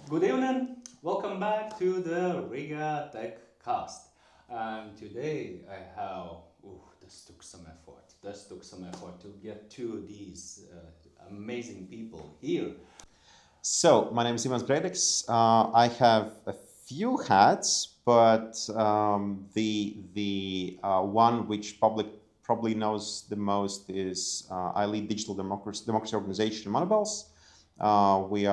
Good evening. Welcome back to the Riga Tech Cast. And today I have, this took some effort. This took some effort to get to these amazing people here. So, my name is Imants Breidaks. I have a few hats, but the one which public probably knows the most is I lead digital democracy organization Monobels. We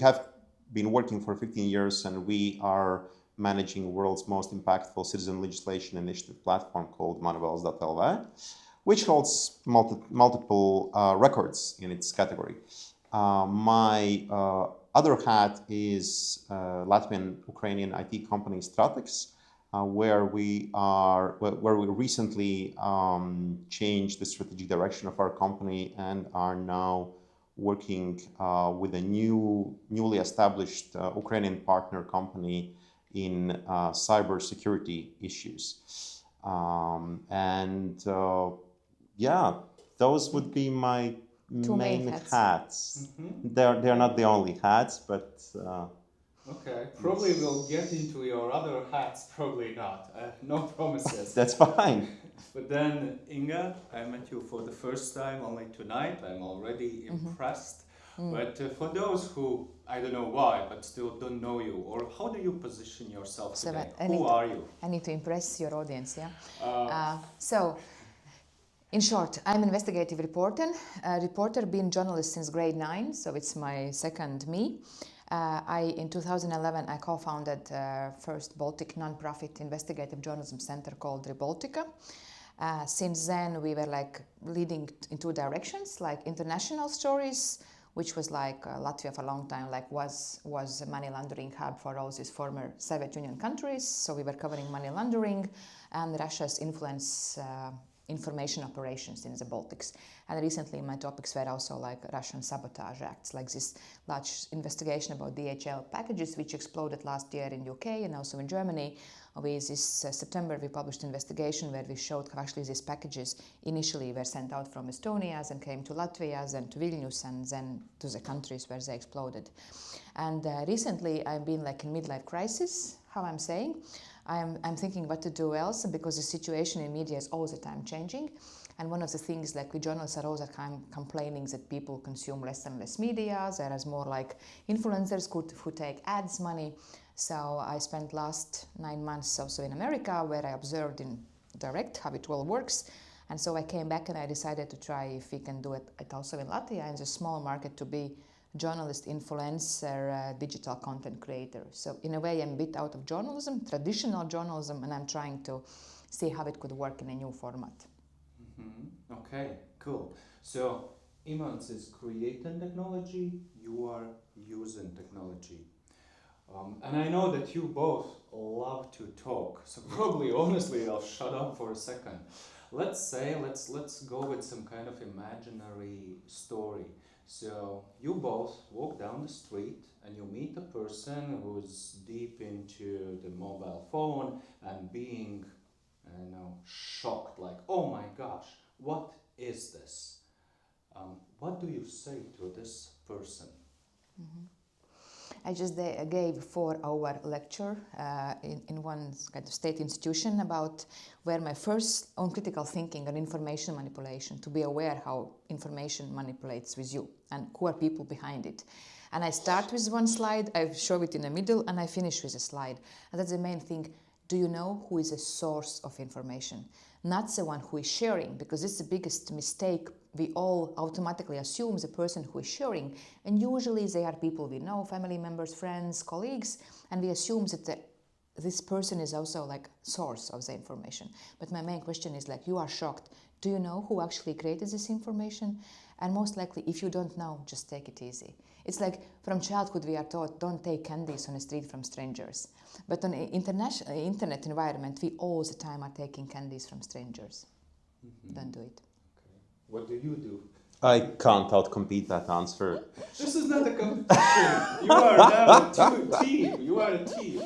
have been working for 15 years, and we are managing world's most impactful citizen legislation initiative platform called monobels.lv, which holds multiple records in its category. My other hat is Latvian-Ukrainian IT company Stratex, where we recently changed the strategic direction of our company and are now working with a newly established Ukrainian partner company in cybersecurity issues. Those would be my Two main hats. hats. They're not the only hats, but Okay, probably we'll get into your other hats, probably not. No promises. that's fine. But then, Inga, I met you for the first time only tonight. I'm already impressed. But for those who, I don't know why, but still don't know you, or how do you position yourself today? Who are you? I need to impress your audience, yeah? In short, I'm an investigative reporter, been journalist since grade 9, so it's my second me. In 2011, I co-founded first Baltic non-profit investigative journalism center called Baltica. Since then, we were leading in two directions, like international stories, which was Latvia for a long time, was a money laundering hub for all these former Soviet Union countries. So we were covering money laundering and Russia's influence information operations in the Baltics. And recently my topics were also Russian sabotage acts, like this large investigation about DHL packages which exploded last year in UK and also in Germany. With this September we published an investigation where we showed how actually these packages initially were sent out from Estonia, then came to Latvia, then to Vilnius, and then to the countries where they exploded. And recently I've been in midlife crisis, how I'm saying. I'm thinking what to do else, because the situation in media is all the time changing. And one of the things we journalists are all the time complaining that people consume less and less media. There is more influencers who take ads money. So I spent last 9 months also in America, where I observed in direct how it all works. And so I came back and I decided to try if we can do it also in Latvia, in the small market, to be journalist, influencer, digital content creator. So in a way, I'm a bit out of journalism, traditional journalism, and I'm trying to see how it could work in a new format. Okay, cool. So Imants is creating technology, you are using technology. And I know that you both love to talk, so probably honestly I'll shut up for a second. Let's go with some kind of imaginary story. So you both walk down the street and you meet a person who's deep into the mobile phone and being, shocked, oh my gosh, what is this? What do you say to this person? I just gave a 4-hour lecture in one kind of state institution about where my first own critical thinking on information manipulation, to be aware how information manipulates with you and who are people behind it. And I start with one slide, I show it in the middle, and I finish with a slide. And that's the main thing. Do you know who is the source of information? Not the one who is sharing, because this is the biggest mistake. We all automatically assume the person who is sharing, and usually they are people we know, family members, friends, colleagues, and we assume that this person is also source of the information. But my main question is you are shocked. Do you know who actually created this information? And most likely, if you don't know, just take it easy. It's from childhood we are taught, don't take candies on the street from strangers. But on the internet environment, we all the time are taking candies from strangers. Don't do it. Okay. What do you do? I can't outcompete that answer. This is not a competition. You are now a team. You are a team.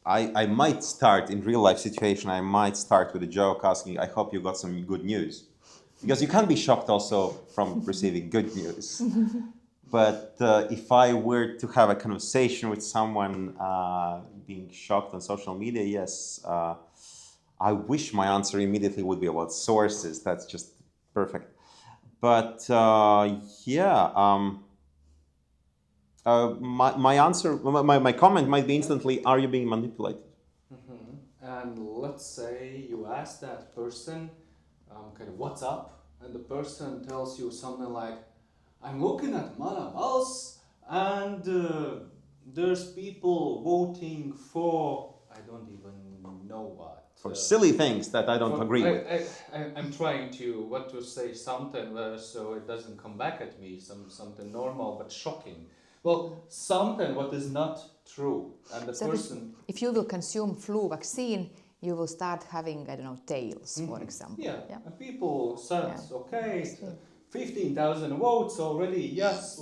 I might start in real life situation. I might start with a joke asking, I hope you got some good news. because you can be shocked also from receiving good news. But if I were to have a conversation with someone being shocked on social media, yes, I wish my answer immediately would be about sources. That's just perfect. But my answer, my comment might be instantly, are you being manipulated? And let's say you ask that person, what's up? And the person tells you something like, I'm looking at Manavals and there's people voting for, I don't even know what. For silly things that I don't agree with. I'm trying to say something so it doesn't come back at me, something normal but shocking. Well, something what is not true. And the person... If you will consume flu vaccine, you will start having, I don't know, tails, for example. Yeah. And people said, okay, 15,000 votes already, yes.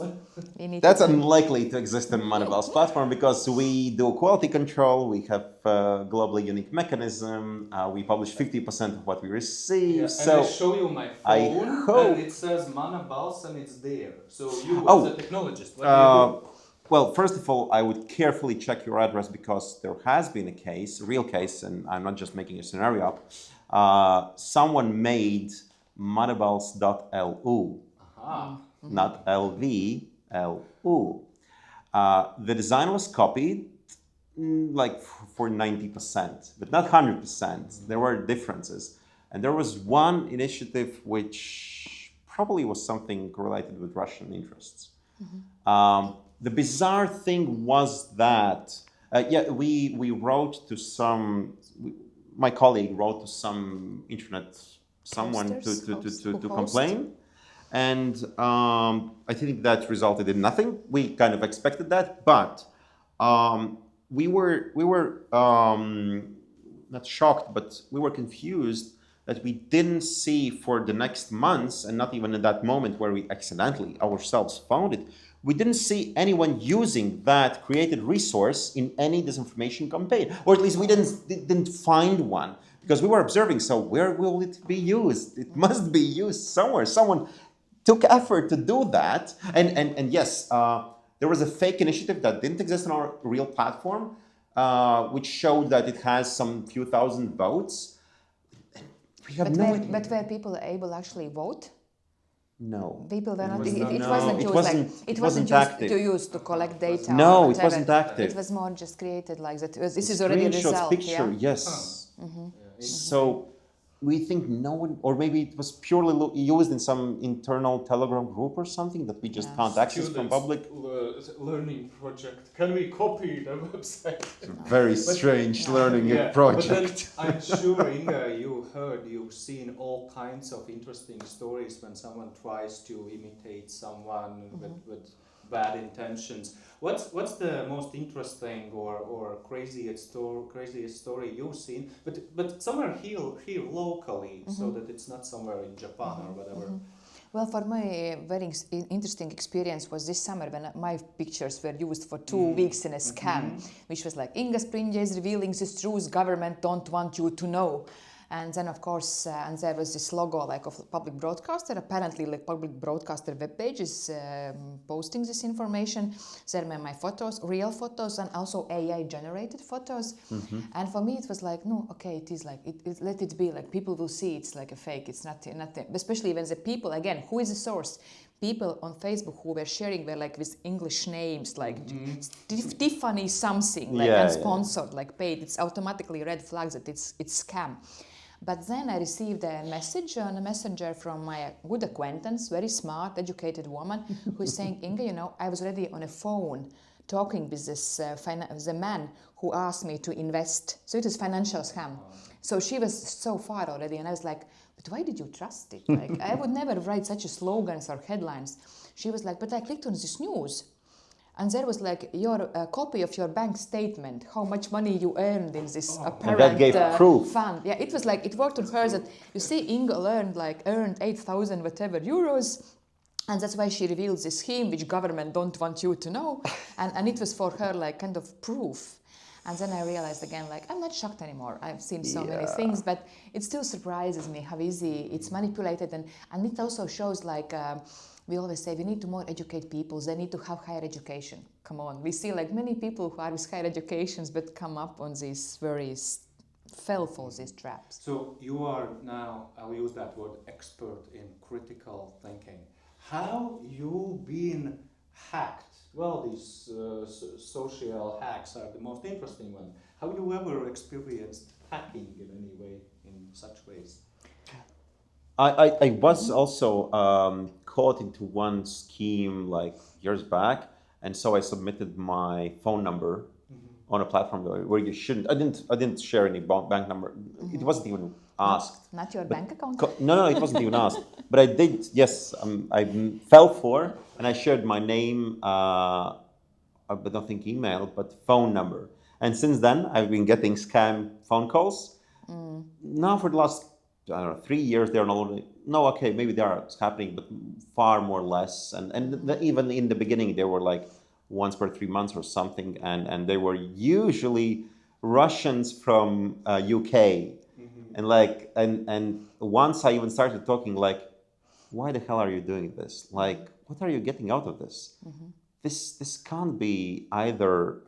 That's unlikely to exist on Manavals platform because we do quality control, we have a globally unique mechanism, we publish 50% of what we receive. Yeah, so and I show you my phone and it says Manavals and it's there. So you as a technologist, what do you do? Well, first of all, I would carefully check your address because there has been a case, a real case, and I'm not just making a scenario up. Someone made manavals.lu, not LV, LU. The design was copied like for 90%, but not 100%. There were differences. And there was one initiative which probably was something related with Russian interests. The bizarre thing was that, we wrote to some, my colleague wrote to some internet, someone to complain. And I think that resulted in nothing. We kind of expected that, but we were not shocked, but we were confused that we didn't see for the next months, and not even at that moment where we accidentally ourselves found it, we didn't see anyone using that created resource in any disinformation campaign, or at least we didn't find one, because we were observing, so where will it be used? It must be used somewhere. Someone took effort to do that, and yes, there was a fake initiative that didn't exist on our real platform, which showed that it has some few thousand votes. We have no idea. But were people able to actually vote? No. People were not. It wasn't active. To collect data. No, it wasn't active. It was more just created like that. This is already a result. Picture, yes. So we think no one, or maybe it was purely used in some internal Telegram group or something that we just can't access from public. Learning project. Can we copy the website? Very strange learning project. But then I'm sure, Inga, you've seen all kinds of interesting stories when someone tries to imitate someone with bad intentions. What's the most interesting or craziest story you've seen? But somewhere here locally, so that it's not somewhere in Japan or whatever. Well, for my very interesting experience was this summer when my pictures were used for 2 weeks in a scam, which was like, Inga Spriņģe is revealing this truth government don't want you to know. And then, of course, and there was this logo like of public broadcaster. Apparently, like public broadcaster webpage is posting this information. There were my photos, real photos, and also AI-generated photos. And for me, it was like, no, okay, it is like, let it be. Like people will see it's like a fake. It's not, especially when the people, again, who is the source? People on Facebook who were sharing were like with English names, like Tiffany something, like unsponsored, like paid. It's automatically red flags that it's scam. But then I received a message on a messenger from my good acquaintance, very smart, educated woman, who is saying, Inga, I was already on a phone talking with this the man who asked me to invest. So it is financial scam. So she was so far already, and I was like, but why did you trust it? Like, I would never write such slogans or headlines. She was like, but I clicked on this news. And there was like your copy of your bank statement, how much money you earned in this apparent fund. Yeah, it was like, it worked on her that, you see, Inga earned 8,000 whatever euros. And that's why she revealed this scheme, which government don't want you to know. And it was for her like kind of proof. And then I realized again, like, I'm not shocked anymore. I've seen so many things, but it still surprises me how easy it's manipulated. And it also shows, like, we always say we need to more educate people. They need to have higher education. Come on. We see, like, many people who are with higher educations but come up on these fell for these traps. So you are now, I'll use that word, expert in critical thinking. How you been hacked? Well, these social hacks are the most interesting one. Have you ever experienced hacking in any way, in such ways? I was also caught into one scheme like years back, and so I submitted my phone number on a platform where you shouldn't. I didn't share any bank number. It wasn't even asked. Not your bank account? No, it wasn't even asked. But I did. Yes, I fell for, and I shared my name. I don't think email, but phone number. And since then, I've been getting scam phone calls. Now for the last, I don't know, 3 years, they're okay, maybe they are happening, but far more less. And even in the beginning, they were like once per 3 months or something, and they were usually Russians from UK. And once I even started talking like, why the hell are you doing this? Like, what are you getting out of this? This can't be either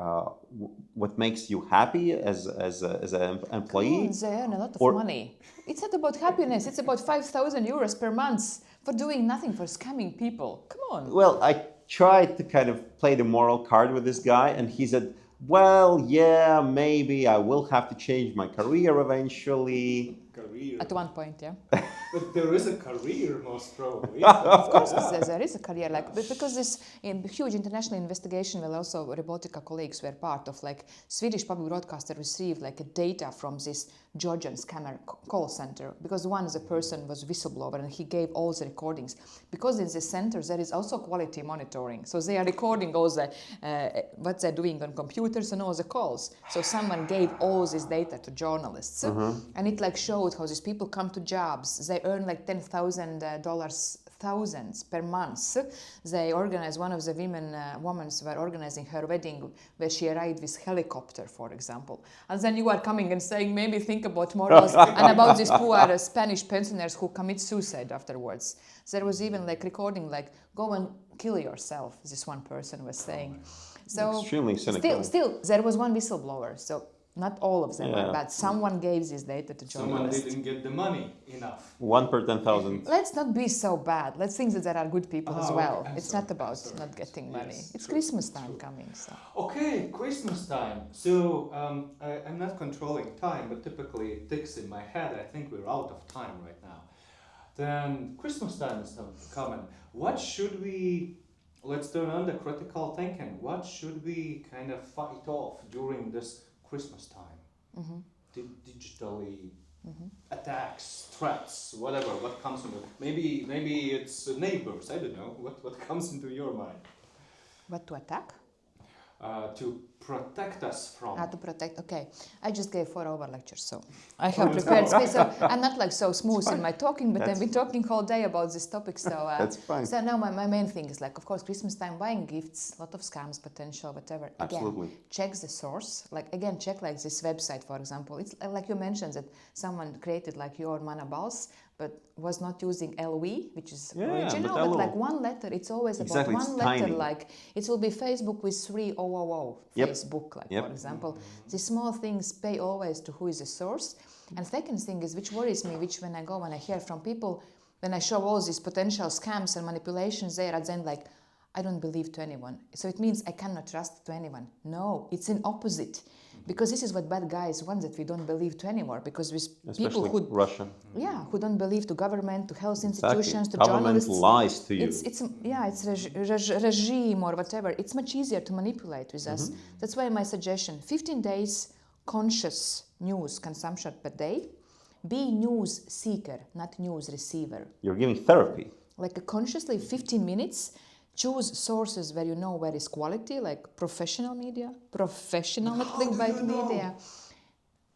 what makes you happy as an employee. Come on, they earn a lot of money. It's not about happiness. It's about 5,000 euros per month for doing nothing, for scamming people. Come on. Well, I tried to kind of play the moral card with this guy, and he said, well, yeah, maybe I will have to change my career eventually. At one point, yeah. But there is a career, most probably. Of course, there is a career, like, because this huge international investigation, well, also Baltica colleagues were part of, like, Swedish public broadcaster received like data from this Georgian scammer call center, because one of the person was whistleblower and he gave all the recordings. Because in the center there is also quality monitoring, so they are recording all the what they're doing on computers and all the calls. So someone gave all this data to journalists, and it like showed how these people come to jobs. They earn like $10,000 thousands per month. They organized, one of the women were organizing her wedding where she arrived with helicopter, for example. And then you are coming and saying, maybe think about morals and about these poor Spanish pensioners who commit suicide afterwards. There was even like recording, like, go and kill yourself, this one person was saying. So extremely cynical. Still, there was one whistleblower. So not all of them are bad. Someone gave this data to journalists. Someone didn't get the money enough. 1 per 10,000. Let's not be so bad. Let's think that there are good people as well. Okay. It's not about not getting money. Yes, It's true, Christmas time coming. So. Okay, Christmas time. So I'm not controlling time, but typically it ticks in my head. I think we're out of time right now. Then Christmas time is coming. What should we... Let's turn on the critical thinking. What should we kind of fight off during this Christmas time? Digitally, attacks, threats, whatever. What comes into maybe it's neighbors. I don't know. What comes into your mind? What to attack? To protect us from. To protect. Okay, I just gave 4-hour lecture, so I have prepared space. So I'm not like so smooth in my talking, but I've been talking all day about this topic. So that's fine. So now my main thing is like, of course, Christmas time, buying gifts, a lot of scams, potential, whatever. Absolutely. Again, check the source. Like again, check like this website, for example. It's like you mentioned that someone created like your Manabals, but was not using LV, which is original, but like one letter. It's always about one letter. Tiny. Like it will be Facebook with 3000. Facebook, like for example. These small things pay always to who is the source. And second thing is, which worries me, which when I hear from people, when I show all these potential scams and manipulations there, and then like, I don't believe to anyone. So it means I cannot trust to anyone. No, it's an opposite. Because this is what bad guys want, that we don't believe to anymore. Because with people who who don't believe to government, to health institutions, to government journalists, lies to you. It's regime or whatever. It's much easier to manipulate with us. That's why my suggestion: 15 days conscious news consumption per day. Be news seeker, not news receiver. You're giving therapy. Like a consciously 15 minutes. Choose sources where you know where is quality, like professional media, not clickbait media.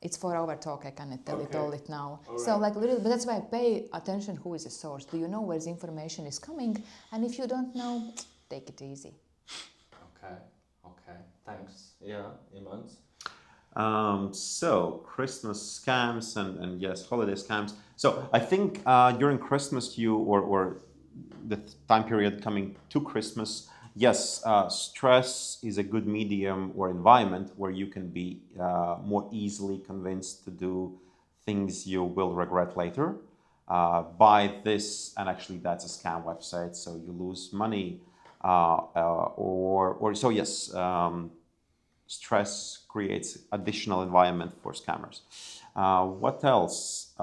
It's 4-hour talk, I cannot tell it all now. All so like little, but that's why I pay attention who is the source. Do you know where the information is coming? And if you don't know, take it easy. Okay, thanks. Yeah, Imants. So Christmas scams and yes, holiday scams. So I think during Christmas or the time period coming to Christmas, yes, stress is a good medium or environment where you can be more easily convinced to do things you will regret later. Buy this, and actually that's a scam website, so you lose money. So yes, stress creates additional environment for scammers. What else?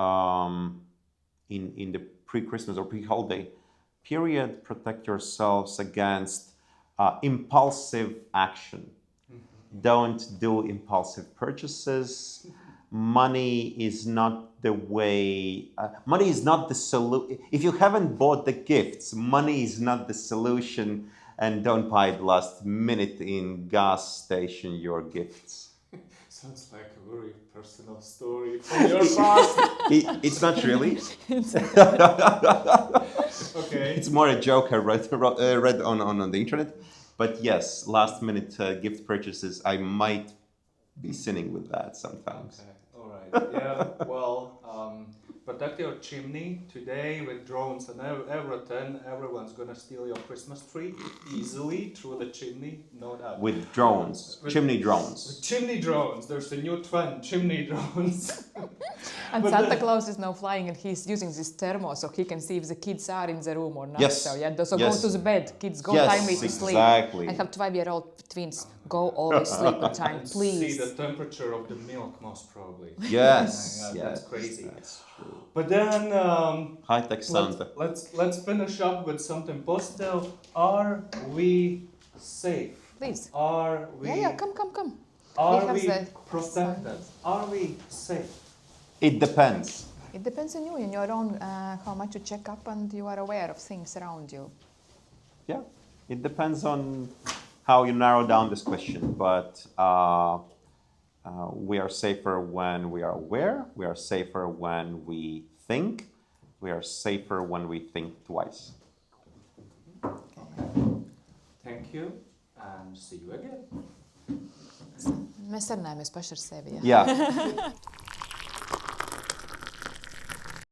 In the pre-Christmas or pre-holiday period, protect yourselves against impulsive action. Don't do impulsive purchases. Money is not the way. Money is not the solution. If you haven't bought the gifts, money is not the solution. And don't buy it last minute in gas station your gifts. Sounds like a very personal story from your past. It's not really. Okay. It's more a joke I read on the internet. But yes, last minute gift purchases, I might be sinning with that sometimes. Okay. All right. Yeah. Well, protect your chimney today with drones and everything. Everyone's gonna steal your Christmas tree easily through the chimney, no doubt. With drones, chimney drones. With chimney drones. There's a new trend, chimney drones. And Santa Claus is now flying and he's using this thermo so he can see if the kids are in the room or not. Yes. So yeah, so Yes. go to the bed. Kids, go Yes, timely to sleep. exactly. I have 12-year-old twins. Go always sleep on time, And please. see the temperature of the milk, most probably. Yes, Yeah, yes, that's crazy. That's true. But then High-tech Santa. let's finish up with something positive. Are we safe? Please. Are we? Yeah, come. Are have we the protected? Are we safe? It depends. It depends on you, in your own, how much you check up and you are aware of things around you. Yeah, it depends on how you narrow down this question, but we are safer when we are aware, we are safer when we think, we are safer when we think twice. Thank you, and see you again. Mēs sarunājamies paši ar sevi. Ja? Yeah.